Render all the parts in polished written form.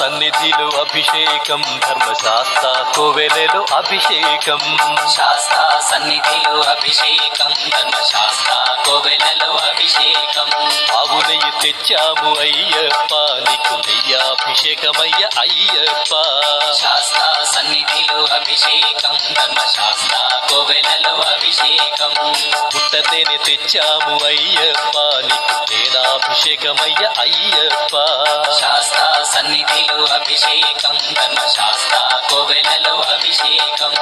సన్నిధిలో అభిషేకం ధర్మశాస్త్ర కోవెలలో అభిషేకం. శాస్త్ర సన్నిధిలో అభిషేకం ధర్మశాస్త్ర కోవెలలో అభిషేకం. ఆవు నెయ్యి తెచ్చాము అయ్యప్ప నీకు నెయ్యాభిషేకమయ్య అయ్యప్ప. శాస్త్ర సన్నిధిలో అభిషేకం ధర్మశాస్త్ర కోవెలలో అభిషేకం. పుట్టతేనె తెచ్చాము అయ్యప్ప నీకు తేనాభిషేకమయ్య అయ్యప్ప. శాస్త్ర సన్నిధిలో అభిషేకం ధర్మశాస్త్ర కోవెలలో అభిషేకం.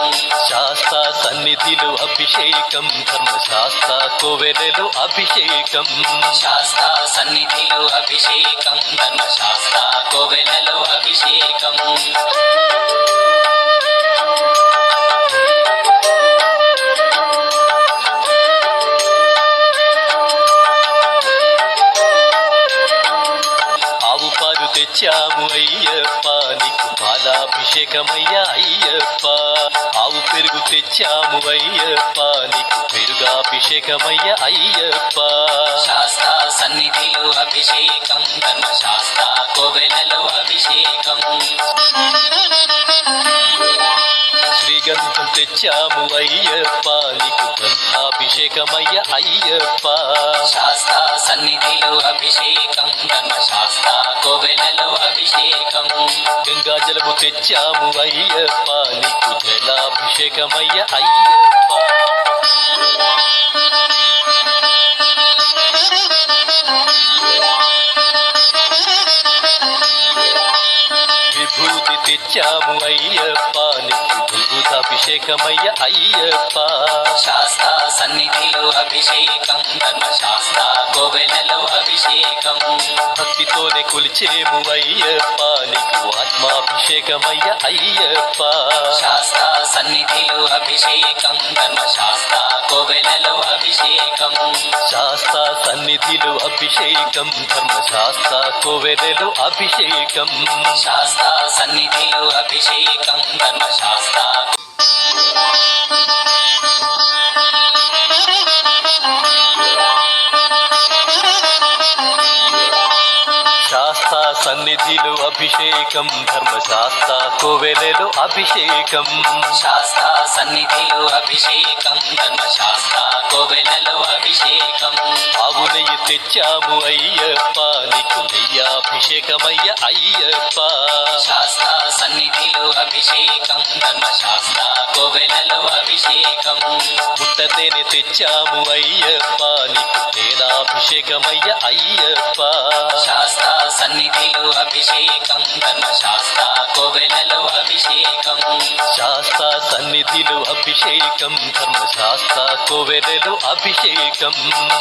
శాస్త్ర సన్నిధిలో అభిషేకం ధర్మశాస్త్ర కోవెలలో అభిషేకం. శాస్త్ర సన్నిధిలో అభిషేకం ధర్మశాస్త్ర కోవెలలో అభిషేకం. ఆవు పాలు తెచ్చాము అయ్యప్ప నీకు పాలాభిషేకమయ్య అయ్యప్ప. ఆవు పెరుగు తెచ్చాము అయ్యప్ప నీకు పెరుగాభిషేకమయ్య అయ్యప్ప. శాస్త్ర సన్నిధిలో అభిషేకం ధర్మశాస్త్ర కోవెలలో అభిషేకం. శ్రీగంధం తెచ్చాము అయ్యప్ప నీకు గంధాభిషేకమయ్య అయ్యప్ప. శాస్త్ర సన్నిధిలో అభిషేకం ధర్మశాస్త్ర కోవెలలో అభిషేకం. గంగాజలము తెచ్చాము అయ్యప్ప నీకు జలాభిషేకమయ్య అయ్యప్ప. విభూతి తెచ్చాము అయ్యప్ప నీకు విభూతాభిషేకమయ్య అయ్యప్ప. శాస్త్ర సన్నిధిలో అభిషేకం ధర్మశాస్త్ర కోవెలలో అభిషేకం. భక్తితోనే కొలిచేము అయ్యప్ప నీకు ఆత్మాభిషేకమయ్య అయ్యప్ప. శాస్త్ర సన్నిధిలో అభిషేకం ధర్మశాస్త్ర కోవెలలో అభిషేకం. శాస్త్ర సన్నిధిలో అభిషేకం ధర్మశాస్త్ర కోవెలలో అభిషేకం. శాస్త్ర సన్నిధిలో అభిషేకం ధర్మశాస్త్ర. శాస్త్ర సన్నిధిలో అభిషేకం ధర్మశాస్త్ర కోవెలలో అభిషేకం. శాస్త్ర సన్నిధిలో అభిషేకం ధర్మశాస్త్ర కోవెలలో అభిషేకం. ఆవు నెయ్యి తెచ్చాము అయ్యప్ప నీకు నెయ్యాభిషేకమయ్య అయ్యప్ప. శాస్త్ర సన్నిధిలో అభిషేకం ధర్మశాస్త్ర కోవెలలో అభిషేకం. పుట్టతేనె తెచ్చాము అయ్యప్ప నీకు తేనాభిషేకమయ్య అయ్యప్ప. శాస్త్ర సన్నిధిలో అభిషేకం ధర్మశాస్త్ర కోవెలలో అభిషేకం. శాస్త్ర సన్నిధిలో అభిషేకం ధర్మశాస్త్ర కోవెలలో అభిషేకం.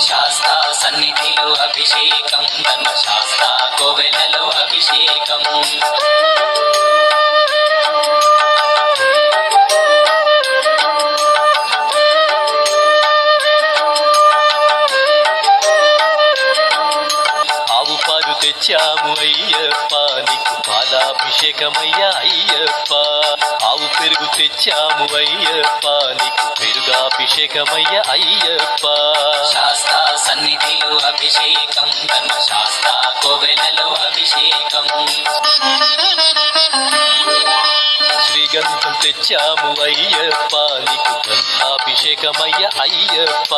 శాస్త్ర సన్నిధిలో అభిషేకం ధర్మశాస్త్ర కోవెలలో అభిషేకం. ఆవు పాలు తెచ్చాము అయ్యప్ప నీకు పాలాభిషేకమయ్య అయ్యప్ప. ఆవు పెరుగు తెచ్చాము అయ్యప్ప నీకు పెరుగాభిషేకమయ్య అయ్యప్ప. శాస్త్ర సన్నిధిలో అభిషేకం ధర్మశాస్త్ర కోవెలలో అభిషేకం. శ్రీగంధం తెచ్చాము అయ్యప్ప నీకు గంధాభిషేకమయ్య అయ్యప్ప.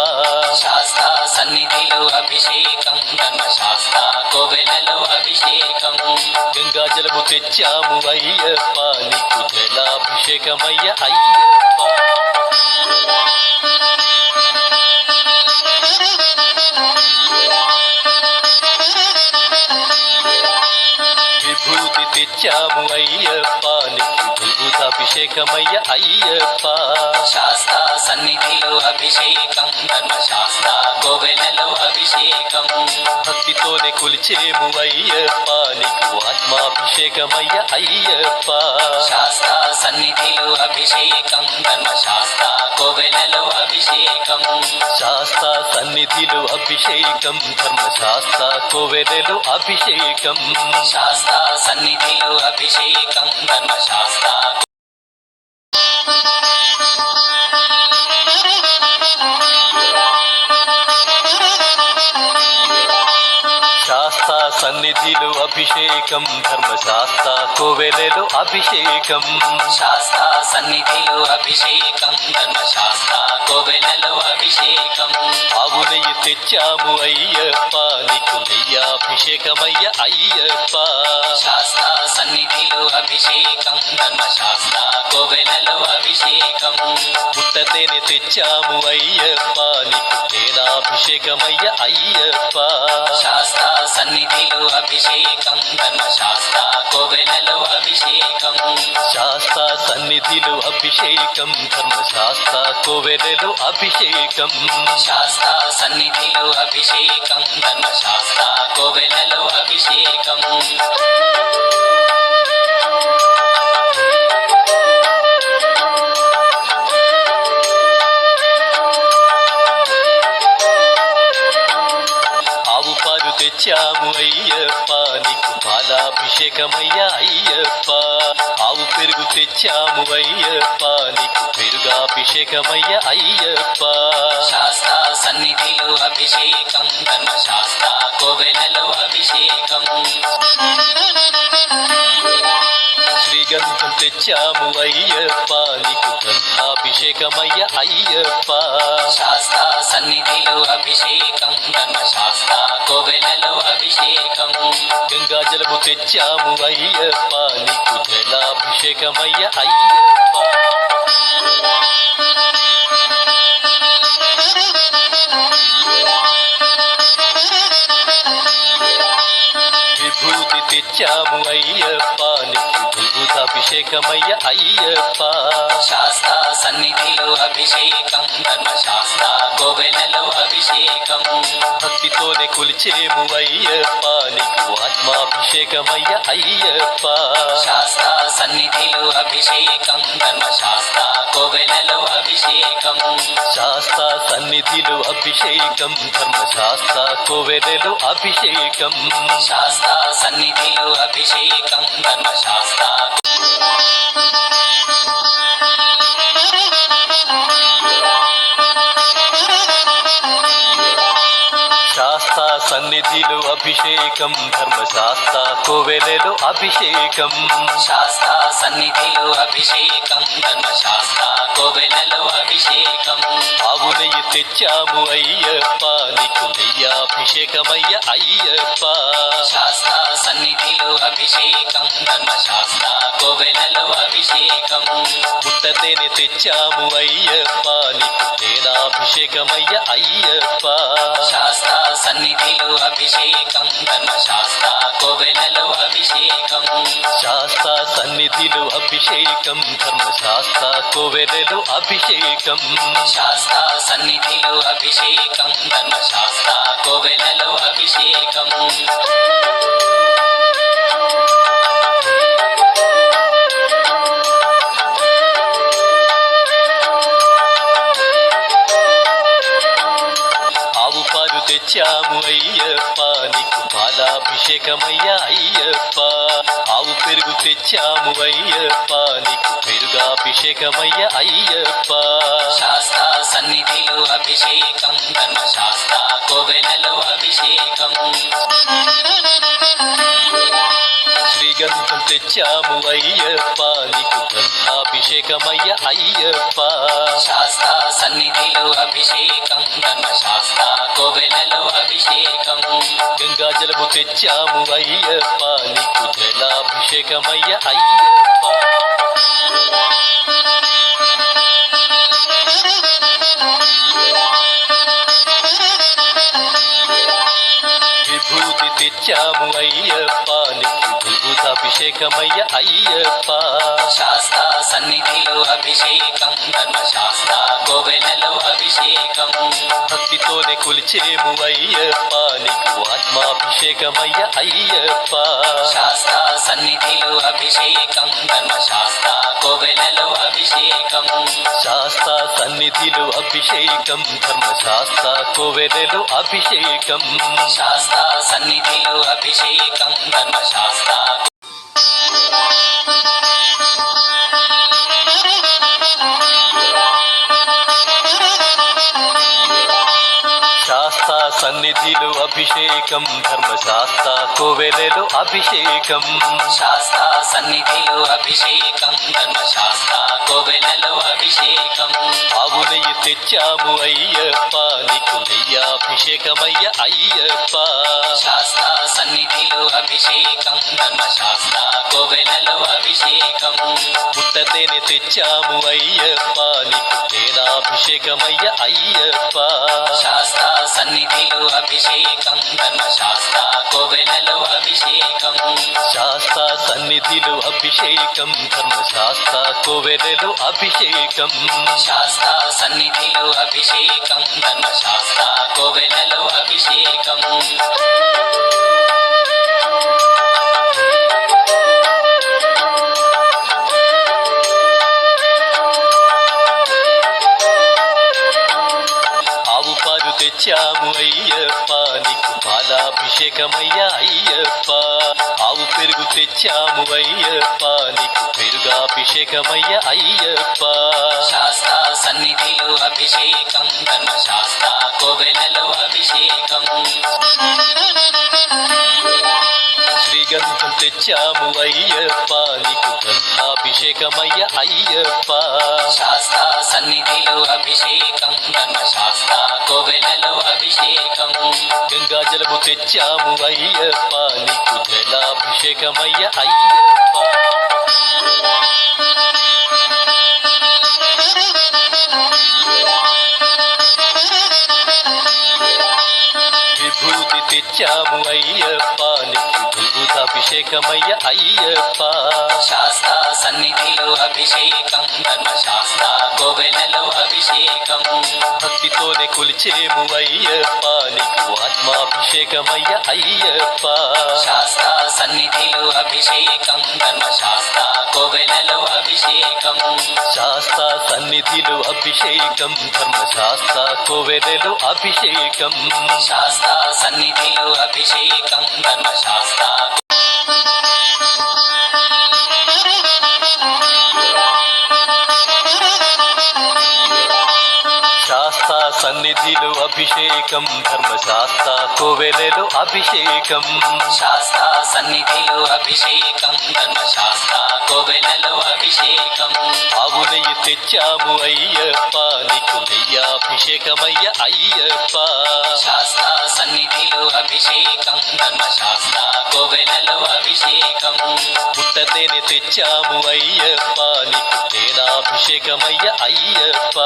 శాస్త్ర సన్నిధిలో అభిషేకం ధర్మశాస్త్ర కోవెలలో అభిషేకం. గంగాజలము తెచ్చాము అయ్యప్ప నీకు జలాభిషేకమయ్య అయ్యప్ప. విభూతి తెచ్చాము అయ్యప్ప నీకు విభూతాభిషేకమయ్య అయ్యప్ప. శాస్త్ర సన్నిధిలో అభిషేకం ధర్మశాస్త్ర కోవెలలో అభిషేకం. భక్తితోనే కొలిచేము అయ్యప్ప నీకు ఆత్మాభిషేకమయ్య అయ్యప్ప. శాస్త్ర సన్నిధిలో అభిషేకం ధర్మశాస్త్ర కోవెలలో అభిషేకం. శాస్త్ర సన్నిధిలో అభిషేకం ధర్మశాస్త్ర కోవెలలో అభిషేకం. శాస్త్ర సన్నిధిలో అభిషేకం ధర్మశాస్త్ర. సన్నిధిలో అభిషేకం ధర్మశాస్త్ర కోవెలలో అభిషేకం శాస్త్ర సన్నిధిలో అభిషేకం ధర్మశాస్త్ర కోవెలలో అభిషేకం ఆవు నెయ్యి తెచ్చాము అయ్యప్ప నీకు నెయ్యాభిషేకమయ్య అయ్యప్ప శాస్త్ర సన్నిధిలో అభిషేకం ధర్మశాస్త్ర కోవెలలో అభిషేకం పుట్టతేనె తెచ్చాము అయ్యప్ప నీకు తేనాభిషేకమయ్య అయ్యప్ప శాస్త్ర సన్నిధిలో అభిషేకం ధర్మశాస్త్ర కోవెలలో అభిషేకం శాస్త్ర సన్నిధిలో అభిషేకం ధర్మశాస్త్ర కోవెలలో అభిషేకం శాస్త్ర సన్నిధిలో అభిషేకం ధర్మశాస్త్ర కోవెలలో అభిషేకం ఆవు పాలు తెచ్చాము అయ్యప్ప నీకు పాలాభిషేకమయ్య అయ్యప్ప ఆవు పెరుగు తెచ్చాము అయ్యప్ప నీకు పెరుగాభిషేకమయ్య అయ్యప్ప శాస్త్ర సన్నిధిలో అభిషేకం ధర్మశాస్త్ర కోవెలలో అభిషేకం శ్రీగంధం తెచ్చాము అయ్యప్ప నీకు గంధాభిషేకమయ్య అయ్యప్ప శాస్త్ర సన్నిధిలో అభిషేకం ధర్మశాస్త్ర కోవెలలో అభిషేకం గంగాజలము తెచ్చాము అయ్యప్ప నీకు జలాభిషేకమయ్య అయ్యప్ప విభూతి తెచ్చాము అయ్యప్ప నీకు విభూతాభిషేకమయ్య అయ్యప్ప శాస్త్ర సన్నిధిలో అభిషేకం ధర్మశాస్త్ర కోవెలలో అభిషేకం భక్తితోనే కొలిచేము అయ్యప్ప నీకు ఆత్మాభిషేకమయ్య అయ్యప్ప శాస్త్ర సన్నిధిలో అభిషేకం ధర్మశాస్త్ర కోవెలలో అభిషేకం శాస్త్ర సన్నిధిలో అభిషేకం ధర్మశాస్త్ర కోవెలలో అభిషేకం శాస్త్ర సన్నిధిలో అభిషేకం ధర్మశాస్త్ర శాస్త్ర సన్నిధిలో అభిషేకం ధర్మశాస్త్ర కోవెలలో అభిషేకం శాస్త్ర సన్నిధిలో అభిషేకం ధర్మశాస్త్ర కోవెలలో అభిషేకం ఆవు నెయ్యి తెచ్చాము అయ్యప్ప నీకు నెయ్యాభిషేకమయ్య అయ్యప్ప శాస్త్ర సన్నిధిలో అభిషేకం ధర్మశాస్త్ర కోవెలలో అభిషేకం పుట్టతేనె తెచ్చాము అయ్యప్ప నీకు తేనాభిషేకమయ్య అయ్యప్ప శాస్త్ర సన్నిధిలో అభిషేకం ధర్మశాస్త్ర కోవెలలో అభిషేకం శాస్త్ర సన్నిధిలో అభిషేకం ధర్మశాస్త్ర కోవెలలో అభిషేకం శాస్త్ర సన్నిధిలో అభిషేకం ధర్మశాస్త్ర కోవెలలో అభిషేకం ఆవు పాలు తెచ్చాము అయ్యప్ప నీకు పాలాభిషేకమయ్య అయ్యప్ప ఆవు పెరుగు తెచ్చాము అయ్యప్ప నీకు పెరుగాభిషేకమయ్య అయ్యప్ప శాస్త్ర సన్నిధిలో అభిషేకం ధర్మశాస్త్ర కోవెలలో అభిషేకం శ్రీగంధం తెచ్చాము అయ్యప్ప నీకు గంధాభిషేకమయ్య అయ్యప్ప శాస్త్ర సన్నిధిలో అభిషేకం ధర్మశాస్త్ర కోవెలలో అభిషేకం గంగాజలము తెచ్చాము అయ్యప్ప నీకు జలాభిషేకమయ్య అయ్యప్ప విభూతి తెచ్చాము అయ్యప్ప నీకు విభూతాభిషేకమయ్య అయ్యప్ప శాస్త్ర సన్నిధిలో అభిషేకం ధర్మశాస్త్ర కోవెలలో అభిషేకం భక్తితోనే కొలిచేము అయ్యప్ప నీకు ఆత్మాభిషేకమయ్య అయ్యప్ప శాస్త్ర సన్నిధిలో అభిషేకం ధర్మశాస్త్ర కోవెలలో అభిషేకం శాస్త్ర సన్నిధిలో అభిషేకం ధర్మశాస్త్ర కోవెలలో అభిషేకం శాస్త్ర సన్నిధిలో అభిషేకం ధర్మశాస్త్ర శాస్త్ర సన్నిధిలో అభిషేకం ధర్మశాస్త్ర కోవెలలో అభిషేకం శాస్తా సన్నిధిలో అభిషేకం ధర్మశాస్త్ర కోవెలలో అభిషేకం ఆవు నెయ్యి తెచ్చాము అయ్యప్ప నీకు నెయ్యాభిషేకమయ్య అయ్యప్ప శాస్తా సన్నిధిలో అభిషేకం ధర్మశాస్త్ర కోవెలలో అభిషేకం పుట్టతేనె తెచ్చాము అయ్యప్ప నీకు తేనాభిషేకమయ్య అయ్యప్ప శాస్తా సన్నిధిలో అభిషేకం ధర్మశాస్త్ర కోవెలలో అభిషేకం శాస్త్ర సన్నిధిలో అభిషేకం ధర్మశాస్త్ర కోవెలలో అభిషేకం శాస్తా సన్నిధిలో అభిషేకం ధర్మశాస్త్ర కోవెలలో అభిషేకం ఆవు పాలు తెచ్చాము అయ్యప్ప నీకు పాలాభిషేకమయ్య అయ్యప్ప ఆవు పెరుగు తెచ్చాము అయ్యప్ప నీకు పెరుగాభిషేకమయ్య అయ్యప్ప శాస్తా సన్నిధిలో అభిషేకం ధర్మశాస్త్ర కోవెలలో అభిషేకం శ్రీగంధం తెచ్చాము అయ్యప్ప నీకు గంధాభిషేకమయ్య అయ్యప్ప శాస్తా సన్నిధిలో అభిషేకం ధర్మశాస్త్ర కోవెలలో అభిషేకం గంగాజలము తెచ్చాము అయ్యప్ప నీకు జలాభిషేకమయ్య అయ్యప్ప విభూతి తెచ్చాము అయ్యప్ప నీకు విభూతాభిషేకమయ్య అయ్యప్ప శాస్తా సన్నిధిలో అభిషేకం ధర్మశాస్త్ర కోవెలలో అభిషేకం భక్తితోనే కొలిచేము అయ్యప్ప నీకు ఆత్మాభిషేకమయ్య అయ్యప్ప శాస్తా సన్నిధిలో అభిషేకం ధర్మశాస్త్ర కోవెలలో అభిషేకం శాస్త్ర సన్నిధిలో అభిషేకం ధర్మశాస్త్ర కోవెలలో అభిషేకం శాస్తా సన్నిధిలో అభిషేకం ధర్మశాస్త్ర శాస్త్ర సన్నిధిలో అభిషేకం ధర్మశాస్త్ర కోవెలలో అభిషేకం శాస్తా సన్నిధిలో అభిషేకం ధర్మశాస్త్ర కోవెలలో అభిషేకం ఆవు నెయ్యి తెచ్చాము అయ్యప్ప నీకు నెయ్యాభిషేకమయ్య అయ్యప్ప శాస్తా సన్నిధిలో అభిషేకం ధర్మశాస్త్ర కోవెలలో అభిషేకం పుట్టతేనె తెచ్చాము అయ్యప్ప నీకు తేనాభిషేకమయ్య అయ్యప్ప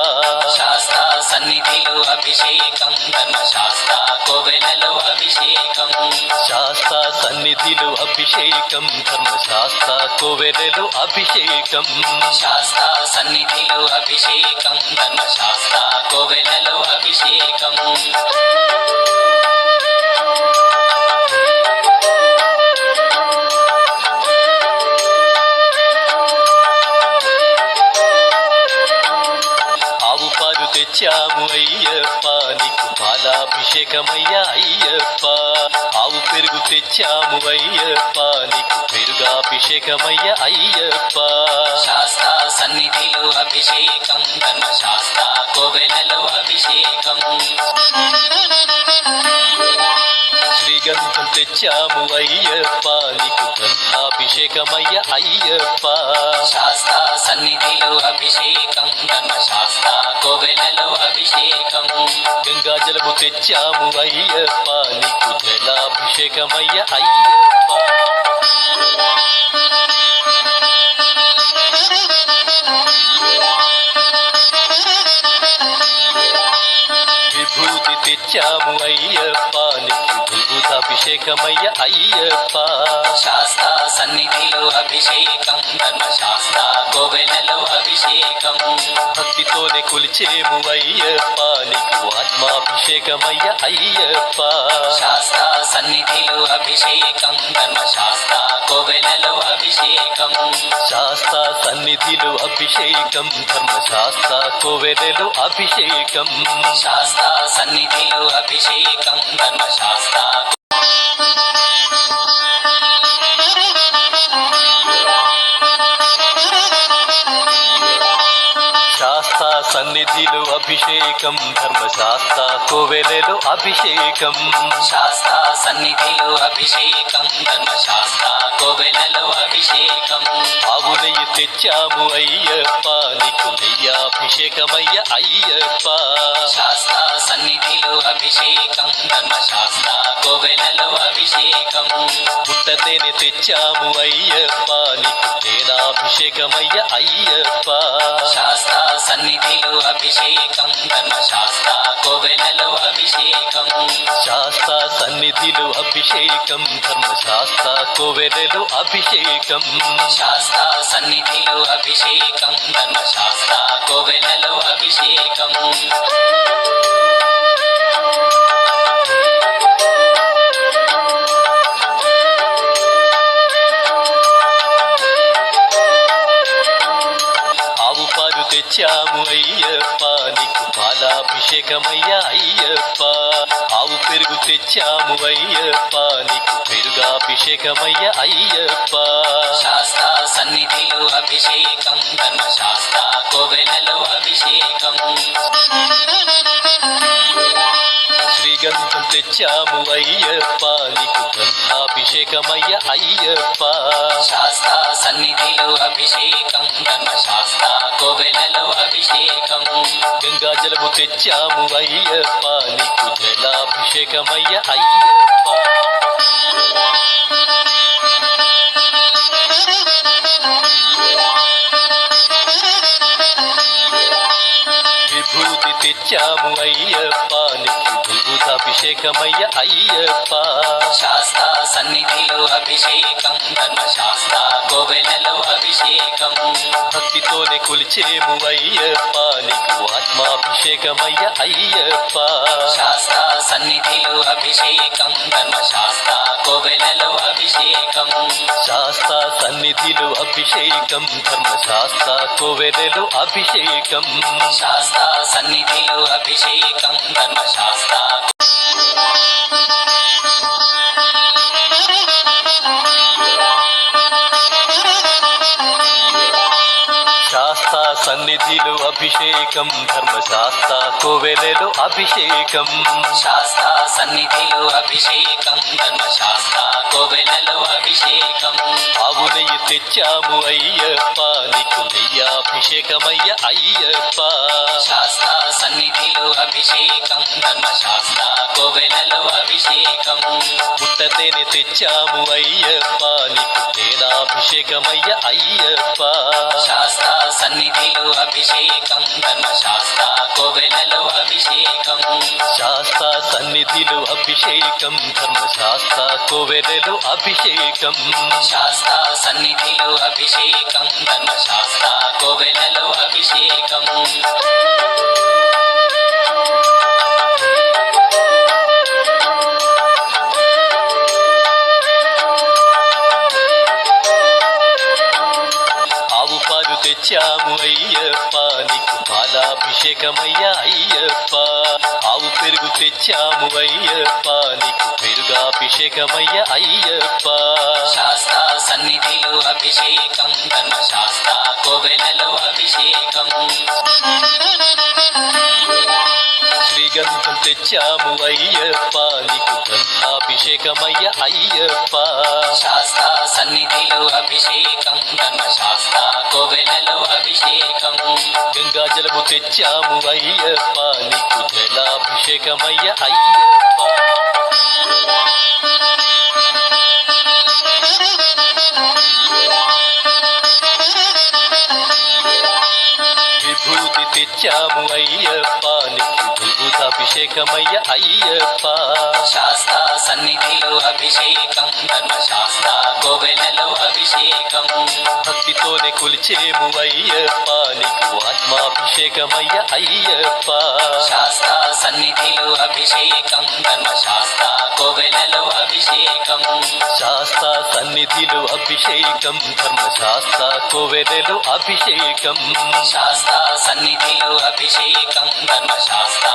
శాస్తా సన్నిధిలో అభిషేకం ధర్మశాస్త్ర కోవెలలో అభిషేకం శాస్త్ర సన్నిధిలో అభిషేకం ధర్మశాస్త్ర కోవెలలో అభిషేకం శాస్తా సన్నిధిలో అభిషేకం ధర్మశాస్త్ర కోవెలలో అభిషేకం ఆవు పాలు తెచ్చాము అయ్యప్ప నీకు పాలాభిషేకమయ్య అయ్యప్ప ఆవు పెరుగు తెచ్చాము అయ్యప్ప నీకు పెరుగాభిషేకమయ్య అయ్యప్ప శాస్తా సన్నిధిలో అభిషేకం ధర్మశాస్త్ర కోవెలలో అభిషేకం శ్రీగంధం తెచ్చాము అయ్యప్ప నీకు గంధాభిషేకమయ్య అయ్యప్ప శాస్తా సన్నిధిలో అభిషేకం ధర్మశాస్త్ర కోవెలలో అభిషేకం గంగాజలము తెచ్చాము అయ్యప్ప నీకు జలాభిషేకమయ్య అయ్యప్ప విభూతి తెచ్చాము అయ్యప్ప నీకు విభూతాభిషేకమయ్య అయ్యప్ప శాస్తా సన్నిధిలో అభిషేకం ధర్మశాస్త్ర కోవెలలో అభిషేకం భక్తితోనే కొలిచేము అయ్యప్ప నీకు ఆత్మాభిషేకమయ్య అయ్యప్ప శాస్తా సన్నిధిలో అభిషేకం ధర్మశాస్త్ర కోవెలలో అభిషేకం శాస్త్ర సన్నిధిలో అభిషేకం ధర్మశాస్త్ర కోవెలలో అభిషేకం శాస్తా సన్నిధిలో అభిషేకం ధర్మశాస్త్ర సన్నిధిలో అభిషేకం ధర్మశాస్త్ర కోవెలలో అభిషేకం శాస్తా సన్నిధిలో అభిషేకం ధర్మశాస్త్ర కోవెలలో అభిషేకం ఆవు నెయ్యి తెచ్చాము అయ్యప్ప నీకు నెయ్యాభిషేకమయ్య అయ్యప్ప శాస్తా సన్నిధిలో అభిషేకం ధర్మశాస్త్ర కోవెలలో అభిషేకం పుట్టతేనె తెచ్చాము అయ్యప్ప నీకు తేనాభిషేకమయ్య అయ్యప్ప శాస్తా సన్నిధిలో అభిషేకం ధర్మశాస్త్ర కోవెలలో అభిషేకం శాస్త్ర సన్నిధిలో అభిషేకం ధర్మశాస్త్ర కోవెలలో అభిషేకం శాస్తా సన్నిధిలో అభిషేకం ధర్మశాస్త్ర కోవెలలో అభిషేకం ఆవు పాలు తెచ్చాము అయ్యప్ప నీకు పాలాభిషేకమయ్య అయ్యప్ప ఆవు పెరుగు తెచ్చాము అయ్యప్ప నీకు పెరుగాభిషేకమయ్య అయ్యప్ప శాస్తా సన్నిధిలో అభిషేకం ధర్మశాస్త్ర కోవెలలో అభిషేకం శ్రీగంధం తెచ్చాము అయ్యప్ప నీకు గంధాభిషేకమయ్య అయ్యప్ప శాస్తా సన్నిధిలో అభిషేకం ధర్మశాస్త్ర కోవెలలో అభిషేకం గంగాజలము తెచ్చాము అయ్యప్ప నీకు జలాభిషేకమయ్య అయ్యప్ప విభూతి తెచ్చాము అయ్యప్ప నీకు విభూతాభిషేకమయ్య అయ్యప్ప శాస్తా సన్నిధిలో అభిషేకం ధర్మశాస్త్ర కోవెలలో అభిషేకం భక్తితోనే కొలిచేము అయ్యప్ప నీకు ఆత్మాభిషేకమయ్య అయ్యప్ప శాస్తా సన్నిధిలో అభిషేకం ధర్మశాస్త్ర కోవెలలో అభిషేకం శాస్త్ర సన్నిధిలో అభిషేకం ధర్మశాస్త్ర కోవెలలో అభిషేకం శాస్తా సన్నిధిలో అభిషేకం ధర్మశాస్త్ర శాస్త్ర సన్నిధిలో అభిషేకం ధర్మశాస్త్ర కోవెలలో అభిషేకం శాస్తా సన్నిధిలో అభిషేకం ధర్మశాస్త్ర కోవెలలో అభిషేకం ఆవు నెయ్యి తెచ్చాము అయ్యప్ప నీకు నెయ్యాభిషేకమయ్య అయ్యప్ప శాస్తా సన్నిధిలో అభిషేకం ధర్మశాస్త్ర కోవెలలో అభిషేకం పుట్టతేనె తెచ్చాము అయ్యప్ప నీకు తేనాభిషేకమయ్య అయ్యప్ప శాస్తా సన్నిధిలో అభిషేకం ధర్మశాస్త్ర కోవెలలో అభిషేకం శాస్త్ర సన్నిధిలో అభిషేకం ధర్మశాస్త్ర కోవెలలో అభిషేకం శాస్తా సన్నిధిలో అభిషేకం ధర్మశాస్త్ర కోవెలలో అభిషేకం ఆవు పాలు తెచ్చాము అయ్యప్ప నీకు పాలాభిషేకమయ్య అయ్యప్ప ఆవు పెరుగు తెచ్చాము అయ్యప్ప నీకు పెరుగాభిషేకమయ్య అయ్యప్ప శాస్తా సన్నిధిలో అభిషేకం ధర్మశాస్త్ర కోవెలలో అభిషేకం శ్రీగంధం తెచ్చాము అయ్యప్ప నీకు గంధాభిషేకమయ్య అయ్యప్ప శాస్తా సన్నిధిలో అభిషేకం ధర్మశాస్త్ర కోవెలలో అభిషేకం గంగాజలము తెచ్చాము అయ్యప్ప నీకు జలాభిషేకమయ్య అయ్యప్ప విభూతి తెచ్చాము అయ్యప్ప నీకు విభూతాభిషేకమయ్య అయ్యప్ప శాస్తా సన్నిధిలో అభిషేకం ధర్మశాస్త్ర కోవెలలో అభిషేకం భక్తితోనే కొలిచేము అయ్యప్ప నీకు ఆత్మాభిషేకమయ్య అయ్యప్ప శాస్తా సన్నిధిలో అభిషేకం ధర్మశాస్త్ర కోవెలలో అభిషేకం శాస్త్ర సన్నిధిలో అభిషేకం ధర్మశాస్త్ర కోవెలలో అభిషేకం శాస్తా సన్నిధిలో అభిషేకం ధర్మశాస్త్ర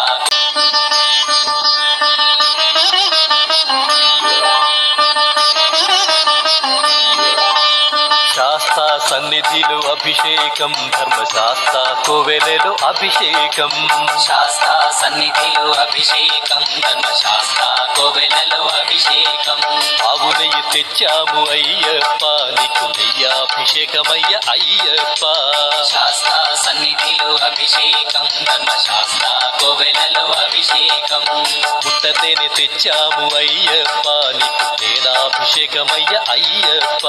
శాస్త్ర సన్నిధిలో అభిషేకం ధర్మశాస్త్ర కోవెలలో అభిషేకం శాస్తా సన్నిధిలో అభిషేకం ధర్మశాస్త్ర కోవెలలో అభిషేకం ఆవు నెయ్యి తెచ్చాము అయ్యప్ప నీకు నెయ్యాభిషేకమయ్య అయ్యప్ప శాస్తా సన్నిధిలో అభిషేకం ధర్మశాస్త్ర కోవెలలో అభిషేకం పుట్టతేనె తెచ్చాము అయ్యప్ప నీకు తేనాభిషేకమయ్య అయ్యప్ప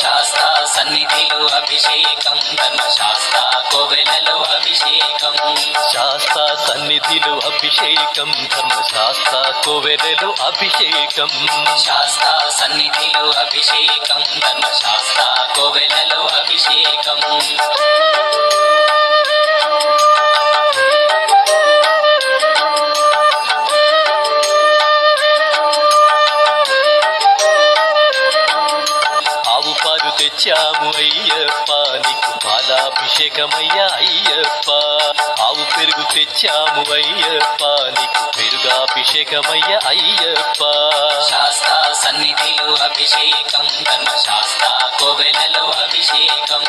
శాస్తా సన్నిధిలో అభిషేకం ధర్మశాస్త్ర కోవెలలో అభిషేకం శాస్తా సన్నిధిలో అభిషేకం ధర్మశాస్త్ర కోవెలలో అభిషేకం శాస్తా సన్నిధిలో అభిషేకం ధర్మశాస్త్ర కోవెలలో అభిషేకం ఆవు పాలు తెచ్చాము అయ్యప్ప నీకు పాలాభిషేకమయ్య అయ్యప్ప ఆవు పెరుగు తెచ్చాము అయ్యప్ప నీకు పెరుగాభిషేకమయ్య అయ్యప్ప శాస్తా సన్నిధిలో అభిషేకం ధర్మశాస్త్ర కోవెలలో అభిషేకం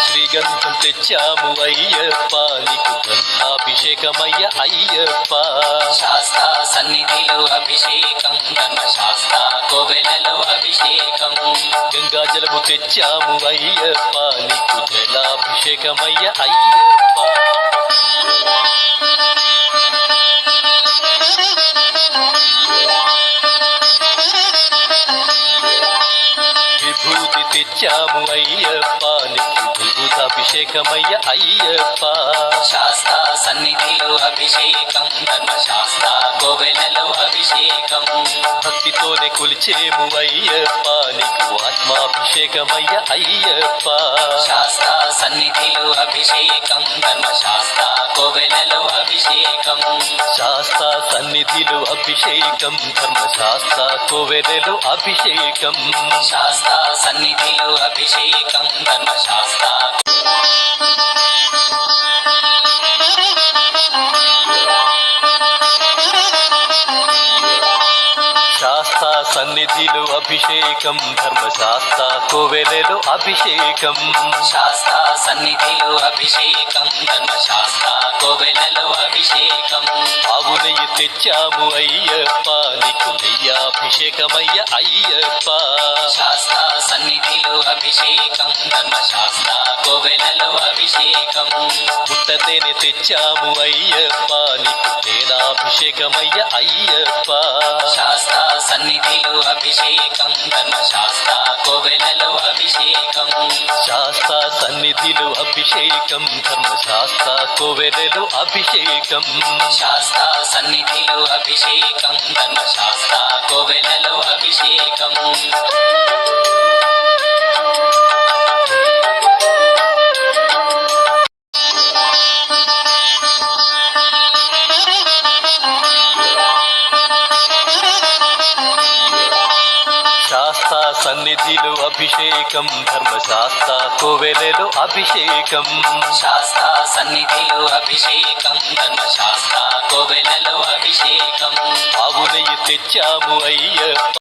శ్రీగంధం తెచ్చాము అయ్యప్ప నీకు గంధాభిషేకమయ్య అయ్యప్ప శాస్తా సన్నిధిలో అభిషేకం ధర్మశాస్త్ర కోవెలలో అభిషేకం గంగాజలము తెచ్చాము అయ్యప్ప నీకు జలాభిషేకమయ్య అయ్యప్ప విభూతి తెచ్చాము అయ్యప్ప నీకు విభూతాభిషేకమయ్య అయ్యప్ప శాస్తా సన్నిధిలో అభిషేకం ధర్మశాస్త్ర కోవెలలో అభిషేకం భక్తితోనే కొలిచేము అయ్యప్ప నీకు ఆత్మాభిషేకమయ్య అయ్యప్ప శాస్తా సన్నిధిలో అభిషేకం ధర్మశాస్త్ర కోవెలలో అభిషేకం శాస్తా సన్నిధిలో అభిషేకం ధర్మశాస్త్ర కోవెలలో అభిషేకం శాస్తా సన్నిధిలో అభిషేకం ధర్మశాస్త్ర శాస్తా సన్నిధిలో అభిషేకం ధర్మశాస్త్ర కోవెలలో అభిషేకం శాస్తా సన్నిధిలో అభిషేకం ధర్మశాస్త్ర కోవెలలో అభిషేకం ఆవు నెయ్యి తెచ్చాము అయ్యప్ప నీకు నెయ్యాభిషేకమయ్య అయ్యప్ప శాస్తా సన్నిధిలో అభిషేకం ధర్మశాస్త్ర కోవెలలో అభిషేకం పుట్టతేనె తెచ్చాము అయ్యప్ప నీకు తేనాభిషేకమయ్య అయ్యప్ప శాస్తా సన్నిధిలో అభిషేకం ధర్మశాస్త్ర కోవెలలో అభిషేకం శాస్తా సన్నిధిలో అభిషేకం ధర్మశాస్త్ర కోవెలలో అభిషేకం శాస్తా సన్నిధిలో అభిషేకం ధర్మశాస్త్ర కోవెలలో అభిషేకం శాస్తా సన్నిధిలో అభిషేకం ధర్మశాస్త్ర కోవెలలో అభిషేకం శాస్తా సన్నిధిలో అభిషేకం ధర్మశాస్త్ర కోవెలలో అభిషేకం ఆవు నెయ్యి తెచ్చాము అయ్యప్ప